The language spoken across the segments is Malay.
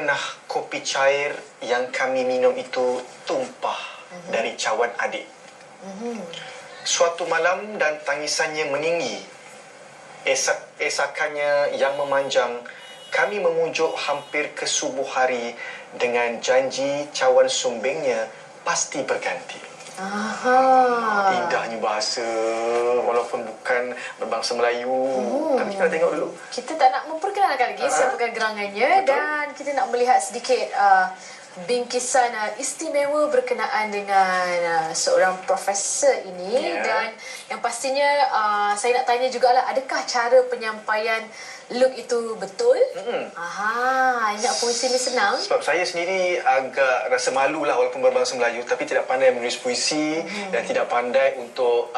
pernah kopi cair yang kami minum itu tumpah dari cawan adik? Suatu malam dan tangisannya meninggi, esakannya yang memanjang, kami memujuk hampir ke subuh hari dengan janji cawan sumbingnya pasti berganti. Indahnya bahasa, walaupun bukan berbangsa Melayu. Tapi kita nak tengok dulu. Kita tak nak memperkenalkan lagi siapakah gerangannya. Betul. Dan kita nak melihat sedikit bingkisan istimewa berkenaan dengan seorang profesor ini. Dan yang pastinya saya nak tanya jugalah, adakah cara penyampaian look itu betul? Nak puisi ni senang. Sebab saya sendiri agak rasa malu lah walaupun berbangsa Melayu, tapi tidak pandai menulis puisi dan tidak pandai untuk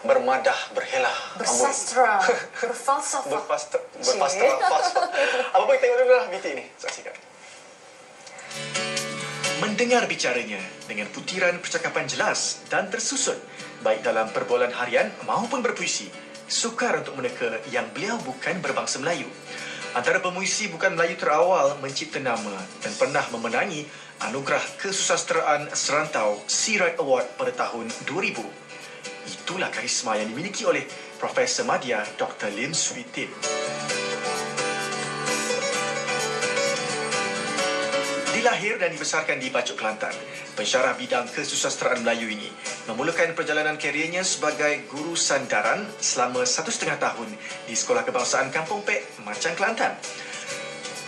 bermadah, berhelah, bersastra, berfalsafah. Berfalsafah. Apa pun kita tengok dulu lah BT ni. Saksikan. Mendengar bicaranya dengan butiran percakapan jelas dan tersusun, baik dalam perbualan harian maupun berpuisi, sukar untuk meneka yang beliau bukan berbangsa Melayu. Antara pemuisi bukan Melayu terawal mencipta nama dan pernah memenangi anugerah kesusasteraan serantau Searight Award pada tahun 2000. Itulah karisma yang dimiliki oleh Profesor Madya Dr. Lim Swee Tin. Dilahir dan dibesarkan di Bacok, Kelantan, pensyarah bidang kesusasteraan Melayu ini memulakan perjalanan kariernya sebagai guru sandaran selama 1,5 tahun di Sekolah Kebangsaan Kampung Pek, Macang, Kelantan.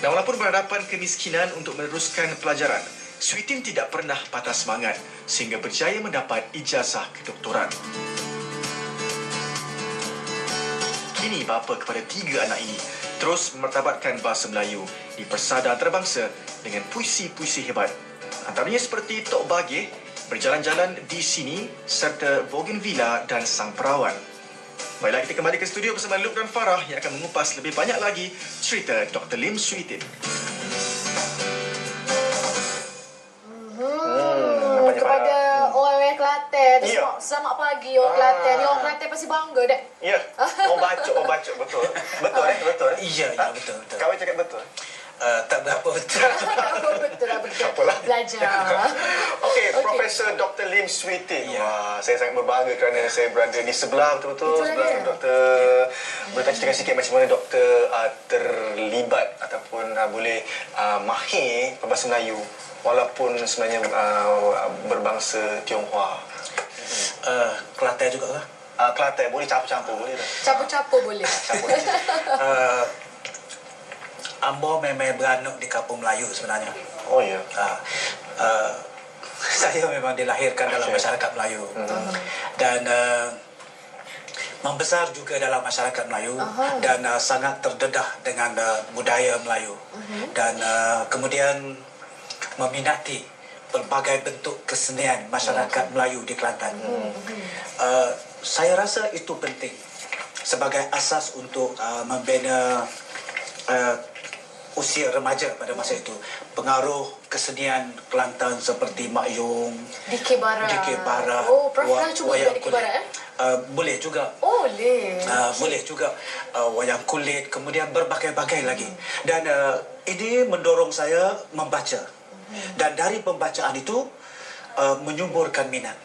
Dan walaupun berhadapan kemiskinan untuk meneruskan pelajaran, Swee Tin tidak pernah patah semangat sehingga berjaya mendapat ijazah kedoktoran. Kini bapa kepada 3 anak ini terus memartabatkan bahasa Melayu di persada antarabangsa dengan puisi-puisi hebat. Antaranya seperti Tok Bagih, Berjalan-jalan di Sini serta Bougainvillea dan Sang Perawan. Baiklah, kita kembali ke studio bersama Luke dan Farah yang akan mengupas lebih banyak lagi cerita Dr. Lim Swee Tin. Kepada orang Kelantan, selamat pagi orang Kelantan. Ni orang Kelantan pasti bangga dah. Ya, orang bacok betul. Betul betul. Iya, betul. Kawan cakap betul. Tak berapa betul. Betul. Belajar. Okey, Profesor Dr. Lim Swee Tin. Wah, saya sangat berbangga kerana saya berada di sebelah betul-betul sebelah doktor. Boleh ceritakan sikit macam mana doktor terlibat ataupun boleh mahir berbahasa Melayu walaupun sebenarnya berbangsa Tionghoa. Kelantan juga lah. Kelantan boleh campur-campur boleh tak? Campur-campur boleh. Ambo memang beranak di kampung Melayu sebenarnya. Oh ya. Saya memang dilahirkan dalam masyarakat Melayu dan membesar juga dalam masyarakat Melayu dan sangat terdedah dengan budaya Melayu dan kemudian meminati pelbagai bentuk kesenian masyarakat Melayu di Kelantan. Saya rasa itu penting sebagai asas untuk membina usia remaja pada masa itu. Pengaruh kesenian Kelantan seperti Mak Yong, Dikir Bara. Oh, Prof pernah cuba Dikir Bara? Boleh juga. Boleh. Boleh juga. Wayang kulit, kemudian berbagai-bagai lagi. Dan ini mendorong saya membaca. Dan dari pembacaan itu menyuburkan minat.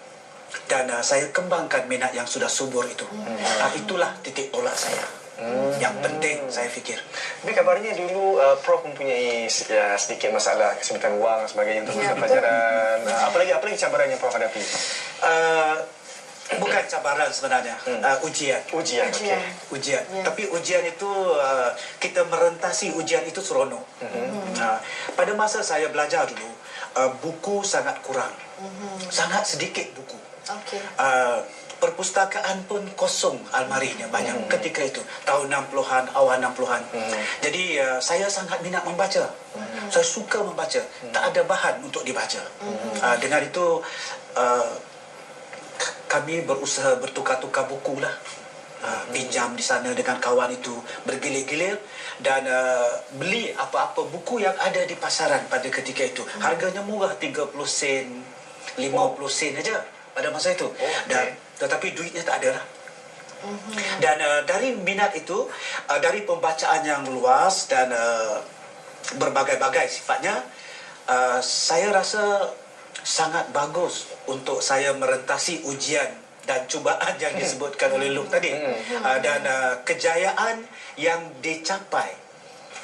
Dan saya kembangkan minat yang sudah subur itu. Itulah titik tolak saya. Yang penting saya fikir. Tapi kabarnya dulu Prof mempunyai sedikit masalah kesulitan wang dan sebagainya untuk masa pelajaran. Apa lagi cabaran yang Prof hadapi? Bukan cabaran sebenarnya, ujian. Ujian. Tapi ujian itu kita merentasi ujian itu seronok. Pada masa saya belajar dulu, buku sangat kurang, sangat sedikit buku. Perpustakaan pun kosong almarinya banyak ketika itu tahun 60-an, awal 60-an. Jadi saya sangat minat membaca. Saya suka membaca. Tak ada bahan untuk dibaca. Dengan itu kami berusaha bertukar-tukar buku lah. Pinjam di sana dengan kawan itu, bergilir-gilir dan beli apa-apa buku yang ada di pasaran pada ketika itu. Harganya murah, 30 sen, 50 sen aja pada masa itu. Dan tetapi duitnya tak ada lah. Dan dari minat itu, dari pembacaan yang luas dan berbagai-bagai sifatnya. Saya rasa sangat bagus untuk saya merentasi ujian dan cubaan yang disebutkan oleh Luke tadi. Dan kejayaan yang dicapai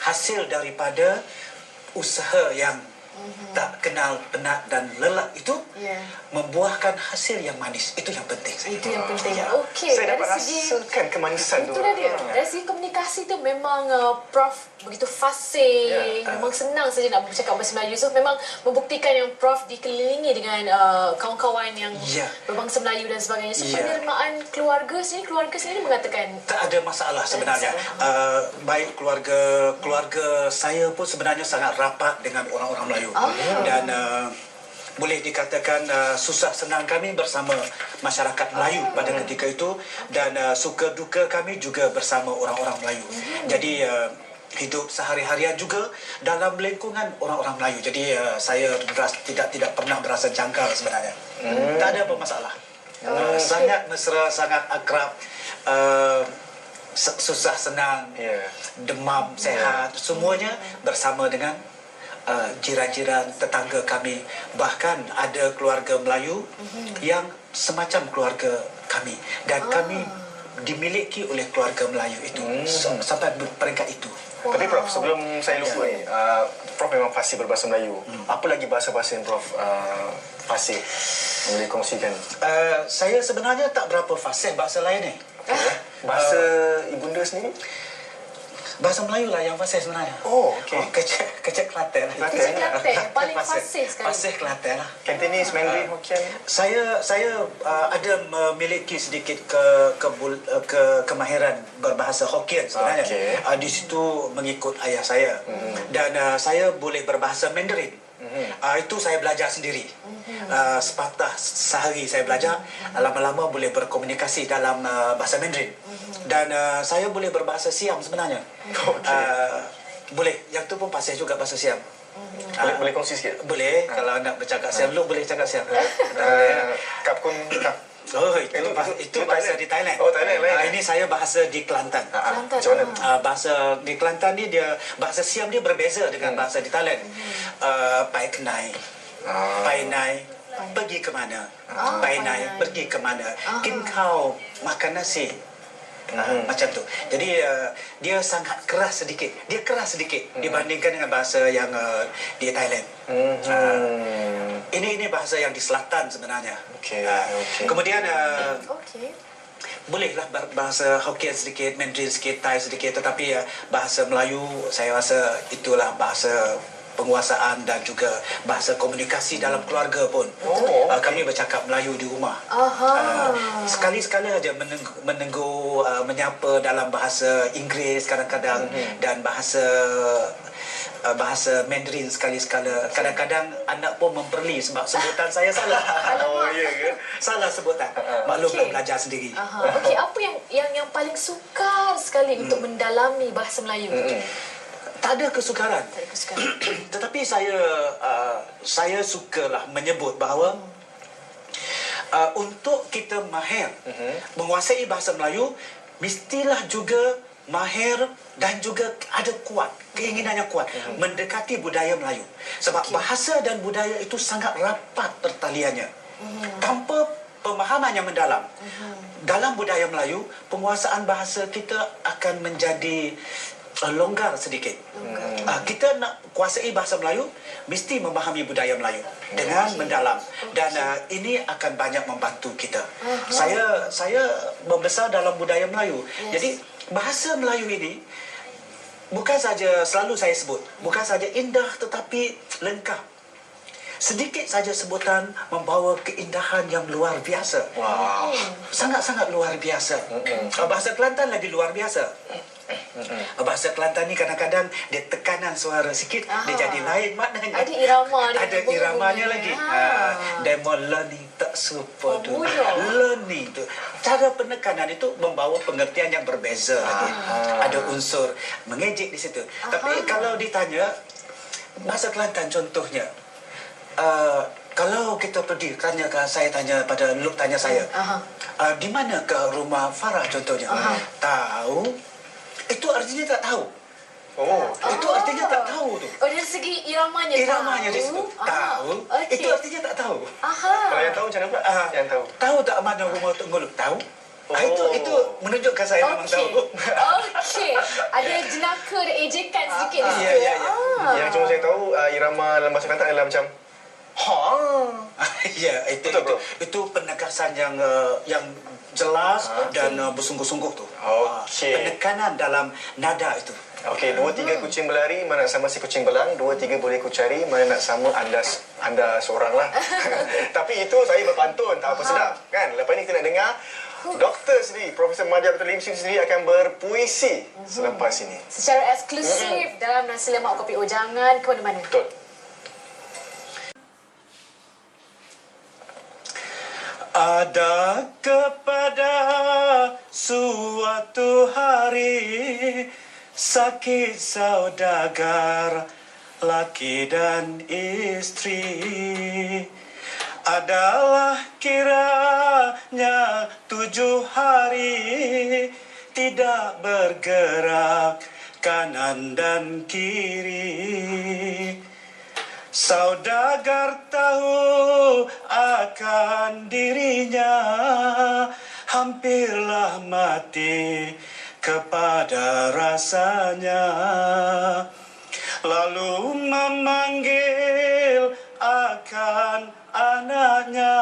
hasil daripada usaha yang tak kenal penat dan lelah itu membuahkan hasil yang manis. Itu yang penting. Itu yang penting. Okey, Saya dari dapat segi rasakan kemanisan tu. itulah dia. Dari segi komunikasi tu memang Prof begitu fasih, memang senang saja nak bercakap bahasa Melayu. So memang membuktikan yang Prof dikelilingi dengan kawan-kawan yang berbangsa Melayu dan sebagainya. So penerimaan keluarga sendiri mengatakan tak ada masalah sebenarnya. Baik keluarga saya pun sebenarnya sangat rapat dengan orang-orang Melayu. Dan boleh dikatakan susah senang kami bersama masyarakat Melayu pada ketika itu, dan suka duka kami juga bersama orang-orang Melayu. Jadi hidup sehari-harian juga dalam lingkungan orang-orang Melayu. Jadi saya tidak pernah berasa jangkal sebenarnya. Tak ada apa masalah. Sangat mesra, sangat akrab. Susah senang, demam sehat, semuanya bersama dengan jiran-jiran, tetangga kami. Bahkan ada keluarga Melayu yang semacam keluarga kami, dan kami dimiliki oleh keluarga Melayu itu sampai peringkat itu. Tapi Prof, sebelum saya lupa ni, Prof memang fasih berbahasa Melayu. Apa lagi bahasa-bahasa yang Prof fasih boleh kongsikan? Saya sebenarnya tak berapa fasih bahasa lain ni. Bahasa ibunda sendiri? Bahasa Melayu lah yang fasih sebenarnya. Oh, okey. Kecek Kelantan. Kecek Kelantan paling fasih sekali. Fasih Kelantan lah. Cantonese, Mandarin, Hokkien. Saya ada memiliki sedikit kemahiran berbahasa Hokkien sebenarnya. Di situ mengikut ayah saya. Dan saya boleh berbahasa Mandarin. Itu saya belajar sendiri. Sepatah sehari saya belajar, lama-lama boleh berkomunikasi dalam bahasa Mandarin. Dan saya boleh berbahasa Siam sebenarnya. Boleh, yang tu pun pasal juga bahasa Siam. Boleh kongsi sikit? Boleh, kalau nak bercakap Siam, lu boleh cakap Siam. Kap kun kap. Oh, itu bahasa di Thailand. Oh, Thailand lain. Ini saya bahasa di Kelantan. Macam mana? Bahasa di Kelantan ni bahasa Siam dia berbeza dengan bahasa di Thailand. Pai kenai, pai nai, pergi ke mana? Pai nai, pergi ke mana? Kin kau makan nasi. Macam tu. Jadi dia sangat keras sedikit. Dia keras sedikit dibandingkan dengan bahasa yang di Thailand. Ini bahasa yang di selatan sebenarnya. Kemudian bolehlah bahasa Hokkien sedikit, Mandarin sedikit, Thai sedikit, tetapi bahasa Melayu saya rasa itulah bahasa penguasaan dan juga bahasa komunikasi dalam keluarga pun. Kami bercakap Melayu di rumah. Sekali-sekala aja menenggur, menyapa dalam bahasa Inggeris kadang-kadang, dan bahasa Mandarin sekali-sekala. Kadang-kadang anak pun memperli sebab sebutan saya salah. Salah sebutan. Maklumlah belajar sendiri. Okey, apa yang paling sukar sekali untuk mendalami bahasa Melayu? Tak ada kesukaran. Tetapi saya sukalah menyebut bahawa untuk kita mahir menguasai bahasa Melayu, mestilah juga mahir dan juga ada kuat, keinginan yang kuat mendekati budaya Melayu. Sebab bahasa dan budaya itu sangat rapat pertaliannya. Tanpa pemahaman yang mendalam dalam budaya Melayu, penguasaan bahasa kita akan menjadi longgar sedikit. Kita nak kuasai bahasa Melayu, mesti memahami budaya Melayu dengan mendalam, dan ini akan banyak membantu kita. Saya membesar dalam budaya Melayu. Jadi bahasa Melayu ini bukan saja, selalu saya sebut, bukan saja indah tetapi lengkap. Sedikit saja sebutan membawa keindahan yang luar biasa. Sangat-sangat luar biasa. Bahasa Kelantan lagi luar biasa. Bahasa Kelantan ni kadang-kadang dia tekanan suara sikit, dia jadi lain maknanya. Ada irama dia. Ada iramanya lagi. Demo learning tak super tu. Learning tu. Cara penekanan itu membawa pengertian yang berbeza lagi. Ada unsur mengejek di situ. Tapi kalau ditanya bahasa Kelantan contohnya, kalau kita pergi, saya tanya pada Luke, tanya saya, di mana ke rumah Farah contohnya? Tahu? Itu artinya tak tahu. Oh, Itu artinya tak tahu tu. Oh, dari segi iramanya Iramanya tahu. di situ. Tahu. Okey. Itu artinya tak tahu. Aha. kalau yang tahu macam mana pula? Yang tahu. Tahu tak mana rumah Tok Nguluk? Tahu. Oh. Itu menunjukkan saya memang tahu. Okey. Ada jenaka dan ejekan sedikit di situ. ya. Yang cuma saya tahu irama dalam bahasa Kelantan adalah macam Ya, Betul, bro. itu penegasan yang jelas dan bersungguh-sungguh tu. Okey. Penekanan dalam nada itu. Okey, 2-3 kucing berlari, mana nak sama si kucing belang, 2-3 boleh ku cari, mana nak sama anda seorang lah. Tapi itu saya berpantun, tak apa sedap kan. Lepas ni kita nak dengar doktor sendiri, Profesor Madya Dr. Lim sendiri akan berpuisi selepas ini. Secara eksklusif dalam Nasi Lemak Kopi O. Jangan ke mana-mana. Betul. Ada kepada suatu hari sakit saudagar laki dan istri. Adalah kiranya 7 hari tidak bergerak kanan dan kiri. Saudagar tahu akan dirinya hampirlah mati kepada rasanya. Lalu memanggil akan anaknya,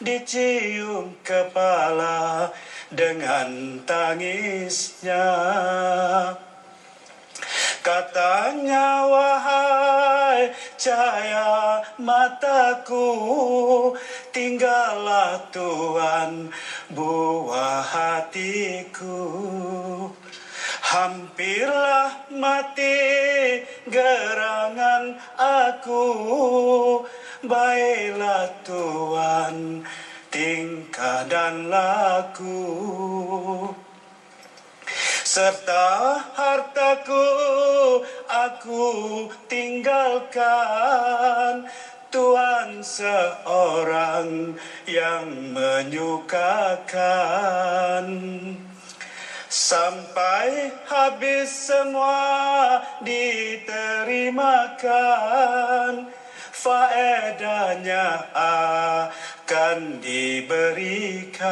dicium kepala dengan tangisnya. Katanya, wahai cahaya mataku, tinggallah Tuhan buah hatiku. Hampirlah mati gerangan aku, baiklah Tuhan tingkah dan laku. Serta hartaku aku tinggalkan, Tuhan seorang yang menyukakan. Sampai habis semua diterimakan, faedahnya akan diberikan.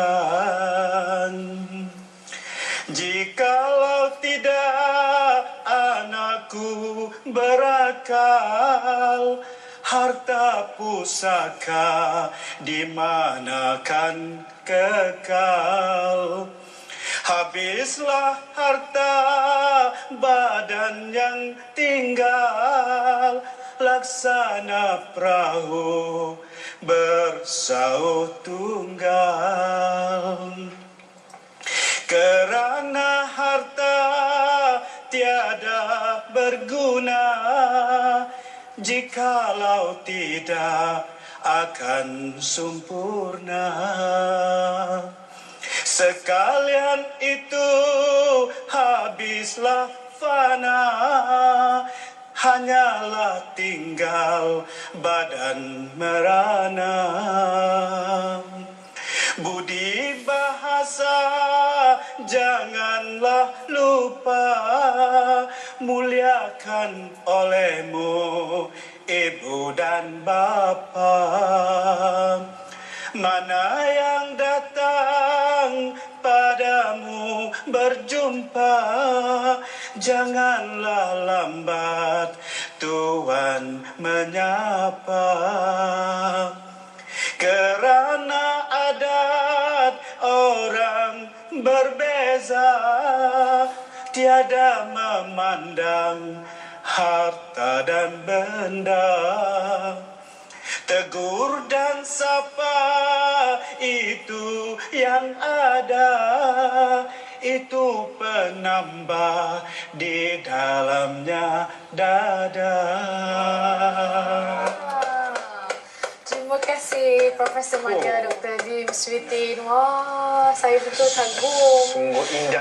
Jikalau tidak anakku berakal, harta pusaka di manakan kekal. Habislah harta badan yang tinggal, laksana perahu bersaut tunggal. Kerana harta tiada berguna, jikalau tidak akan sempurna. Sekalian itu habislah fana, hanyalah tinggal badan merana. Budi bahasa janganlah lupa, muliakan olehmu ibu dan bapa. Mana yang datang padamu berjumpa, janganlah lambat Tuhan menyapa. Kerana adat orang berbeza, tiada memandang harta dan benda. Tegur dan sapa itu yang ada, itu penambah di dalamnya dada. Terima kasih Profesor Madya Dr. Lim Sweetin. Wah, saya betul kagum. Sungguh indah.